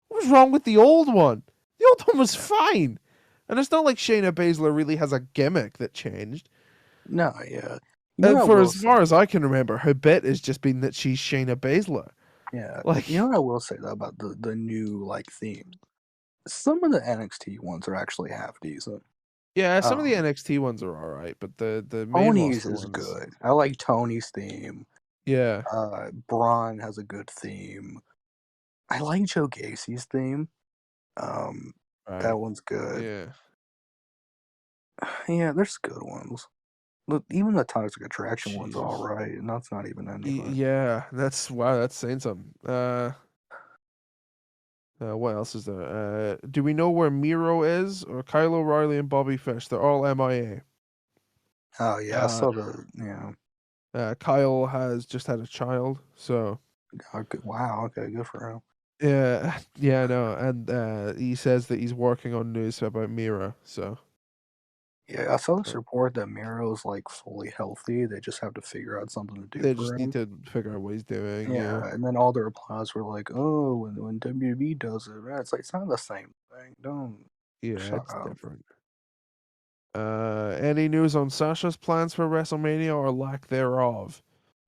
What was wrong with the old one? The old one was fine. And it's not like Shayna Baszler really has a gimmick that changed. No, yeah. You know And what I for will as say? far as I can remember, her bit has just been that she's Shayna Baszler. Yeah. Like, You know what I will say though about the new like theme? Some of the NXT ones are actually half decent. yeah, some of the Um NXT ones are alright, but the main Tony's roster is ones, good. I like Tony's theme. yeah, Braun has a good theme. I like Joe Gacy's theme. Um, that right, one's good. yeah. Yeah, there's good ones. Look, even the Toxic Attraction one's all Jesus. right, and that's not even anything. Yeah, that's wow, that's saying something. What else is there? Do we know where Miro is or Kyle O'Reilly and Bobby Fish? They're all MIA. Oh yeah, I Uh, saw the Kyle has just had a child, so okay, wow, okay, good for him. yeah, yeah, I know. And he says that he's working on news about Mira. So Yeah, I saw this uh, report that Miro's like fully healthy. They just have to figure out something to do they for just need him. to figure out what he's doing. Yeah, Yeah, and then all the replies were like, "Oh, when WB does it, it's like it's not the same thing. Don't yeah, shut it's up." different. Any news on Sasha's plans for WrestleMania or lack thereof?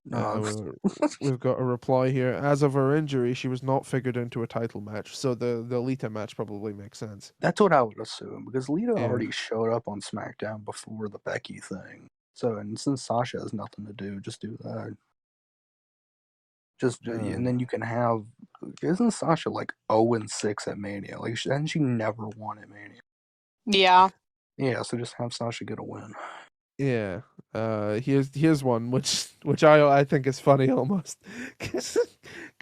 No, We've got a reply here. As of her injury, she was not figured into a title match, so the Lita match probably makes sense. that's what I would assume because Lita Yeah, already showed up on SmackDown before the Becky thing. So, and since Sasha has nothing to do, just do that. And then you can have. Isn't Sasha like 0-6 at Mania? Like, hasn't she never won at Mania? Yeah. Yeah, so just have Sasha get a win. Yeah. Here's one which I think is funny almost, because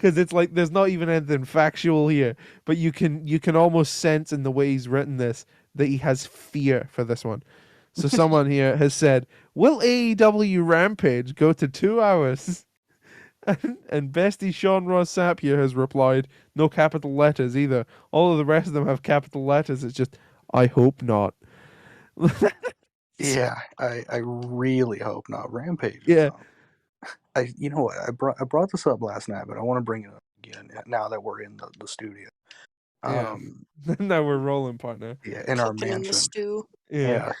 it's like there's not even anything factual here, but you can almost sense in the way he's written this that he has fear for this one. So someone here has said, "Will AEW Rampage go to 2 hours?" And bestie Sean Ross Sapp here has replied, "No capital letters either. All of the rest of them have capital letters. It's just, I hope not." Yeah, I really hope not. Rampage. Yeah. You know what? I brought this up last night, but I want to bring it up again now that we're in the studio. Yeah. Now we're rolling, partner. Yeah, in our Cooking in the mansion. stew. Yeah.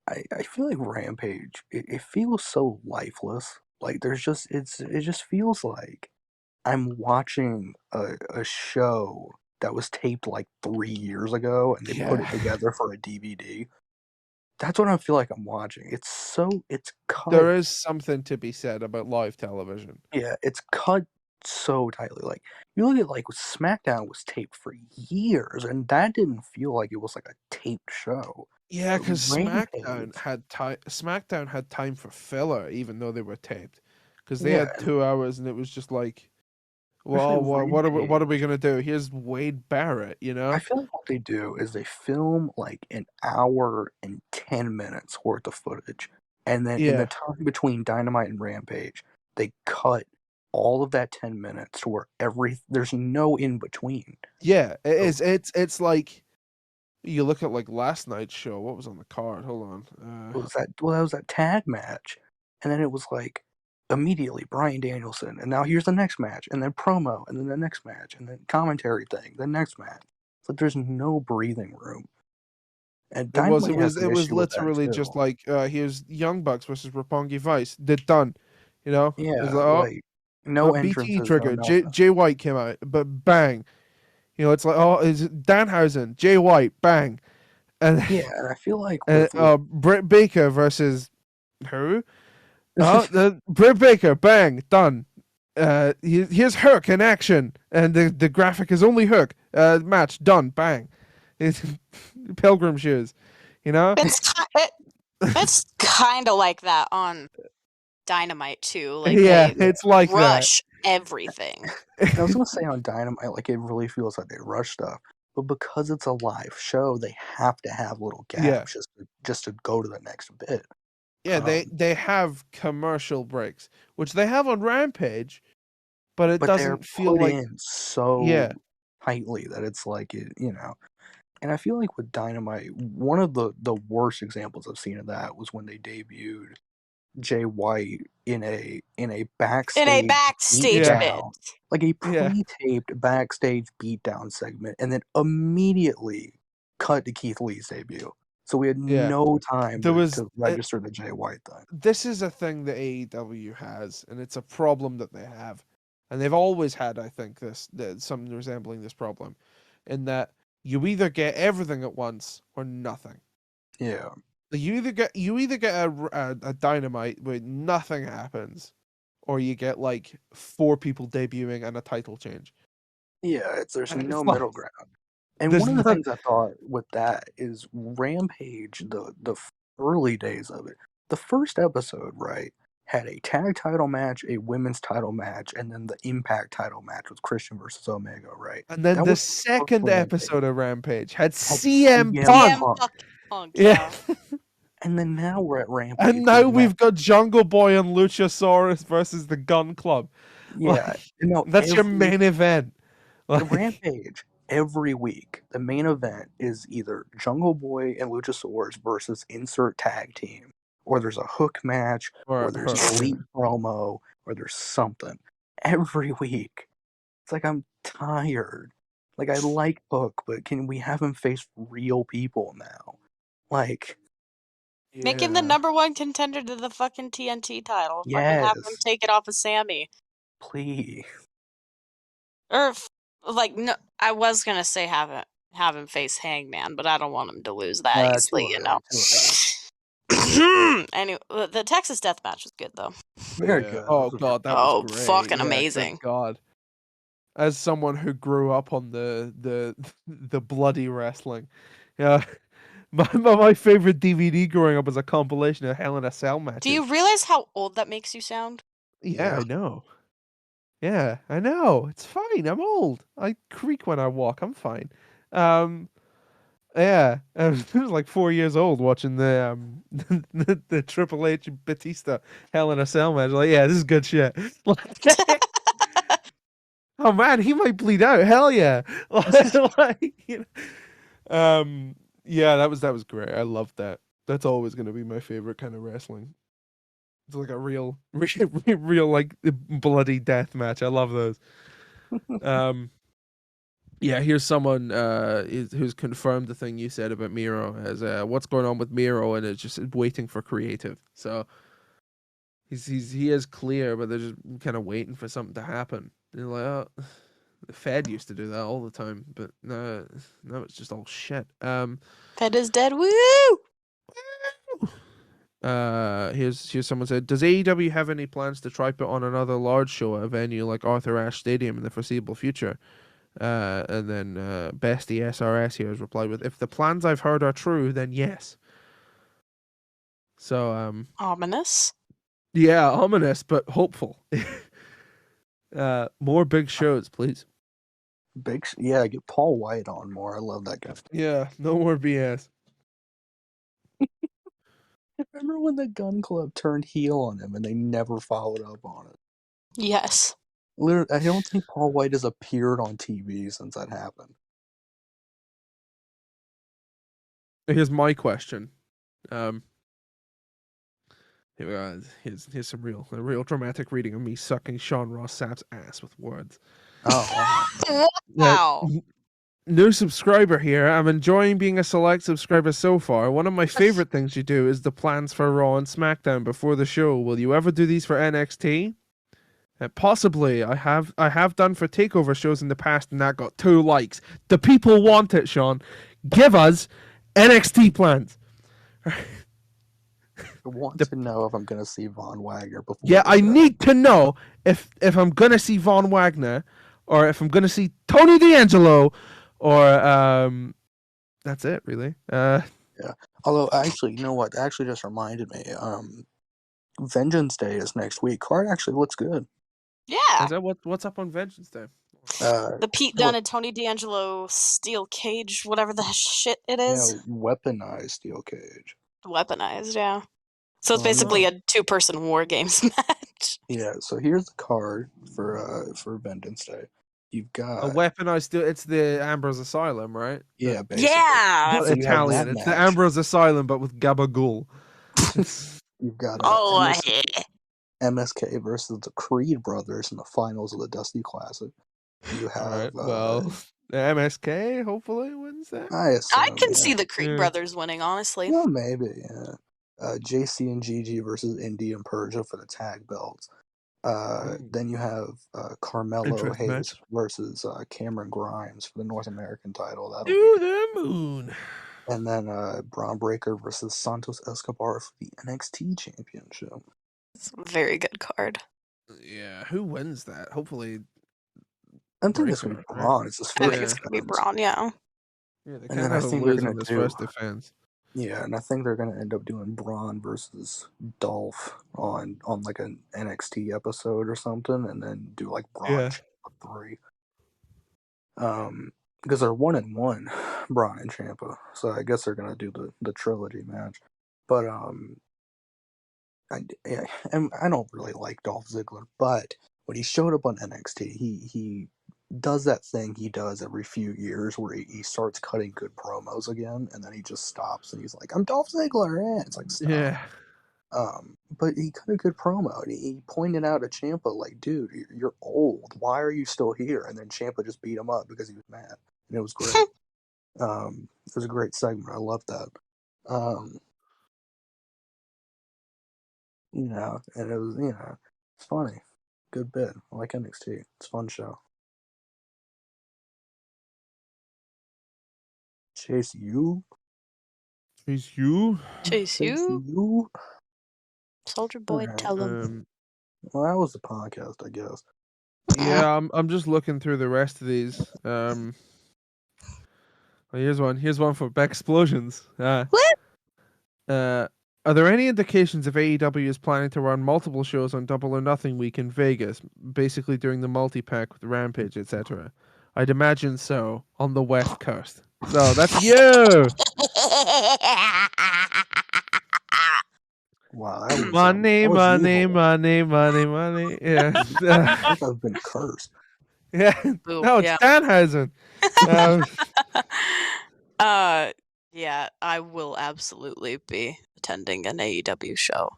I feel like Rampage. It feels so lifeless. Like there's just it just feels like I'm watching a show that was taped like 3 years ago, and they put it together for a DVD. That's what I feel like I'm watching. It's cut. There is something to be said about live television. Yeah, it's cut so tightly. Like you look at like SmackDown was taped for years, and that didn't feel like it was like a taped show. Yeah, But because Rampage, SmackDown had time for filler, even though they were taped, because they yeah, had 2 hours, and it was just like, especially well, what are we Rampage. gonna do? Here's Wade Barrett, you I know? feel like what they do is they film like an hour and 10 minutes worth of footage, and then in the Yeah, time between Dynamite and Rampage, they cut all of that 10 minutes to where there's no in between. yeah. It So is. It's like you look at like last night's show. What was on the card? Hold on. that was that tag match, and then it was like immediately Bryan Danielson, and now here's the next match, and then promo, and then the next match, and then commentary thing, the next match. It's like there's no breathing room, and It was Dynamite it has was an it was issue with that literally too. just like here's Young Bucks versus Roppongi Vice. They're done. You know? It's Yeah, like, oh, like no BT entrances, no trigger. nothing. Jay White came out, but bang. You know, it's like, oh, is it Danhausen, Jay White, bang. And Yeah, and I feel like with Britt Baker versus who? Oh, the Britt Baker, bang, done. Here's Hook in action, and the graphic is only Hook. Match done, bang. It's Pilgrim shoes, you know. It's kind of like that on Dynamite too. Like Yeah, they it's like rush everything. I was gonna say on Dynamite, like it really feels like they rush stuff, but because it's a live show, they have to have little Yeah, gaps just to go to the next bit. yeah. They have commercial breaks, which they have on Rampage, but it But they're doesn't feel put like in so yeah, tightly that it's like it. And I feel like with Dynamite, one of the worst examples I've seen of that was when they debuted Jay White in a In a backstage backstage yeah, bit. beatdown, like a yeah, pre-taped backstage beatdown segment, and then immediately cut to Keith Lee's debut. So we had yeah. no time There was to register the Jay White thing. this is a thing that AEW has, and it's a problem that they have, and they've always had. I think something resembling this problem, in that you either get everything at once or nothing. Yeah, Like, you either get a Dynamite where nothing happens, or you get like 4 people debuting and a title change. yeah. There's And no it's like middle ground. And there's one of the not. things I thought with that is Rampage, the early days of it. The first episode, right, had a tag title match, a women's title match, and then the Impact title match with Christian versus Omega, right? And then That the was the first second Rampage. episode of Rampage had Had CM CM Punk. CM Punk. Punk, Yeah. yeah. And then now we're at And Rampage with now we've got Jungle Boy and Luchasaurus versus the Gun Club. yeah, Like, no, that's your main event. the Like, Rampage every week. The main event is either Jungle Boy and Luchasaurus versus insert tag team, or there's a hook match, or or there's Hook. Yeah. elite promo, or there's something every week. It's like I'm tired. Like I like Hook, but can we have him face real people now? Like Make him the Yeah. #1 contender to the fucking TNT title. Fucking have him yes, take it off of Sammy. please. Or like no, I was gonna say have him face Hangman, but I don't want him to lose that Too easily, you know. early, too early. Anyway, the Texas death match was good though. Very Yeah. good. Oh god, that was Oh, great. fucking Yeah, amazing. good god. As someone who grew up on the bloody wrestling, yeah, my favorite DVD growing up was a compilation of Hell in a Cell matches. Do you realize how old that makes you sound? Yeah, Yeah. I know. Yeah, I know. It's fine. I'm old. I creak when I walk. I'm fine. Um, yeah, I was like 4 years old watching the Triple H and Batista Hell in a Cell match. Like, yeah, this is good shit. Oh man, he might bleed out. Hell yeah. Like, yeah, that was great. I loved that. That's always gonna be my favorite kind of wrestling. It's like a real like bloody death match. I love those. Um, yeah, here's someone who's confirmed the thing you said about Miro as what's going on with Miro, and it's just waiting for creative. So he is clear, but they're just kind of waiting for something to happen. They're like, oh, the Fed used to do that all the time, but no, it's just all shit. Fed is dead. Woo! Here's someone said, does AEW have any plans to try put on another large show at a venue like Arthur Ashe Stadium in the foreseeable future? And then Bestie SRS here has replied with, if the plans I've heard are true, then yes. So Ominous. yeah, ominous but hopeful. More big shows, please. Yeah, get Paul White on more. I love that guy. Yeah, no more BS. Remember when the Gun Club turned heel on him and they never followed up on it? Yes. Literally, I don't think Paul White has appeared on TV since that happened. Here's my question. Here's some real dramatic reading of me sucking Sean Ross Sapp's ass with words. Oh, Wow. New subscriber here. I'm enjoying being a select subscriber so far. One of my favorite things you do is the plans for Raw and SmackDown before the show. Will you ever do these for NXT? Possibly. I have done for takeover shows in the past, and that got 2 likes. The people want it, Sean. Give us NXT plans. I want to know if I'm going to see Von Wagner before. Yeah, the I show. need to know if I'm gonna see Von Wagner, or if I'm gonna see Tony D'Angelo, or that's it really. Yeah. Although, actually, you know what? That actually just reminded me. Vengeance Day is next week. Card actually looks good. Yeah. Is that what's up on Vengeance Day? The Pete Dunne and Tony D'Angelo steel cage, whatever the shit it is. Yeah, weaponized steel cage. Weaponized, yeah. So it's Oh, no. basically a 2-person War Games match. Yeah, so here's the card for Vengeance Day. You've got A weaponized steel. It's the Ambrose Asylum, right? yeah, basically. Yeah. So you have Italian. that It's the match. Ambrose Asylum, but with Gabagool. You've got Oh, MSK versus the Creed brothers in the finals of the Dusty Classic. You have Alright, well, the MSK hopefully wins that. I assume, I can yeah. see the Creed Yeah. brothers winning, honestly. Well, maybe, yeah. JC and GG versus Indy and Persia for the tag belts. Then you have Carmelo Interest Hayes match. versus Cameron Grimes for the North American title. That'll To be the moon. And then Braun Breaker versus Santos Escobar for the NXT Championship. It's a very good card. Yeah, who wins that? Hopefully, I think it's gonna be Breaker, right? Braun. It's his I first think it's gonna be defense. Braun, yeah. Yeah, they And kind then of I have think a they're lose gonna on this do first defense. yeah, and I think they're gonna end up doing Braun versus Dolph on like an NXT episode or something, and then do like Braun Yeah. Ciampa 3. Because they're 1-1, Braun and Ciampa, so I guess they're gonna do the trilogy match. But I don't really like Dolph Ziggler, but when he showed up on NXT, he does that thing he does every few years where he starts cutting good promos again, and then he just stops and he's like, "I'm Dolph Ziggler," it's like, stop. Yeah. But he cut a good promo, and he pointed out to Ciampa, like, "Dude, you're old. Why are you still here?" And then Ciampa just beat him up because he was mad, and it was great. It was a great segment. I loved that. And it was, it's funny. Good bit. I like NXT. It's a fun show. Chase, you? It's you. Chase Chase you, you. Soldier Boy. Alright. Tell him. Well, that was the podcast, I guess. Yeah, I'm just looking through the rest of these. Well, here's one. Here's one for Explosions. What? Are there any indications if AEW is planning to run multiple shows on Double or Nothing Week in Vegas, basically doing the multi-pack with Rampage, etc.? I'd imagine so, on the West Coast. So that's you! Wow, that was Money, that was money, evil. money, money, money. Yeah. I think I've been cursed. Yeah. Boo, No, it's yeah. Danhausen. Um, Yeah, I will absolutely be attending an AEW show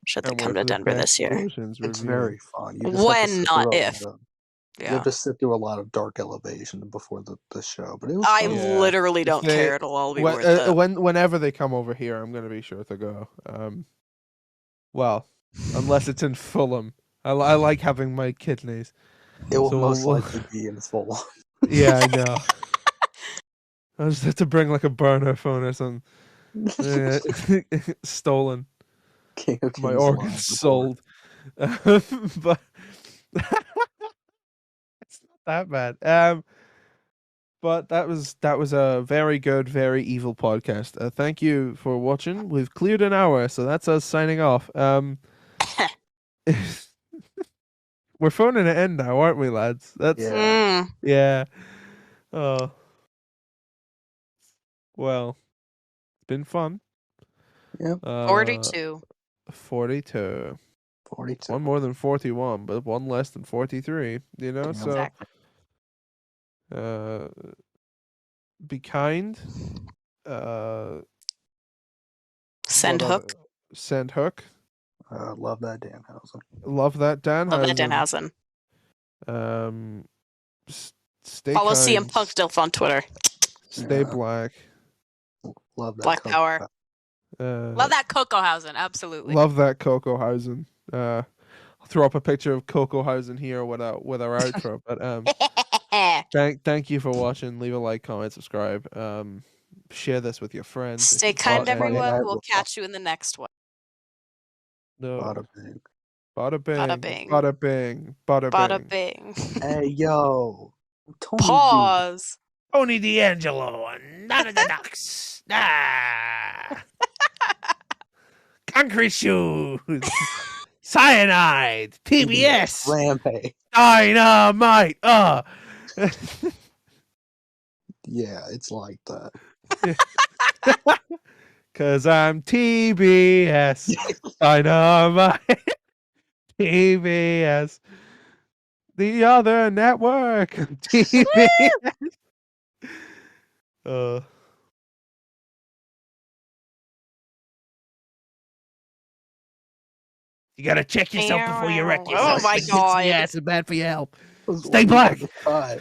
should they and come we're to for the Denver this year. Explosions It's review. very fun. You just have to When, sit not through a if. lot of, you Yeah. have to sit through a lot of dark elevation before the show, but it was I fun. Yeah. literally If don't they- care. It'll all be worth it. Whenever they come over here, I'm gonna be sure to go. Well, unless it's in Fulham. I like having my kidneys. It will So most we'll- likely be in full. Yeah, I know. I just have to bring like a burner phone or something. Stolen. King of My Kings organs Live sold. But it's not that bad. But that was a very good, very evil podcast. Thank you for watching. We've cleared an hour, so that's us signing off. We're phoning it in now, aren't we, lads? That's Yeah. yeah. Oh. Well, it's been fun. Yep. 42. 42. 42. One more than 41, but one less than 43, you know? Yeah. So Exactly. be kind. Send what hook. Send hook. Love that Danhausen. Love that Dan. Love that Danhausen. Stay Follow kind. CM Punk Dilf on Twitter. Stay Yeah. black. Love that. Black Coke. Power. Uh, Love that Cocohausen. Absolutely. Love that Coco Hausen. I'll throw up a picture of Coco Hausen here with our outro. But thank you for watching. Leave a like, comment, subscribe. Share this with your friends. if Stay you've kind, got any. Monday everyone. Night We'll Raw. catch you in the next one. No. Bada bing. Bada bing. Bada bing. Bada bing. Bada Bada bing. bing. Hey yo, Tony D. Pause. Tony D'Angelo and none of the ducks. Concrete shoes. Cyanide. PBS. Rampage. Dynamite. Yeah, it's like that. Cause I'm TBS. Dynamite. TBS. The other network. TBS. You gotta check yourself before you wreck yourself. Oh my God. Yes, it's bad for your health. Stay black. Hi.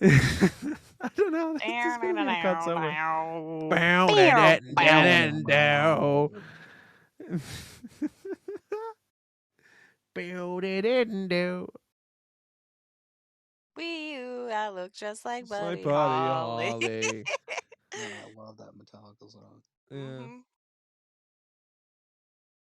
I don't know. It's just gonna be a cut somewhere. Wee, I look just like It's like Buddy Buddy Holly. Holly.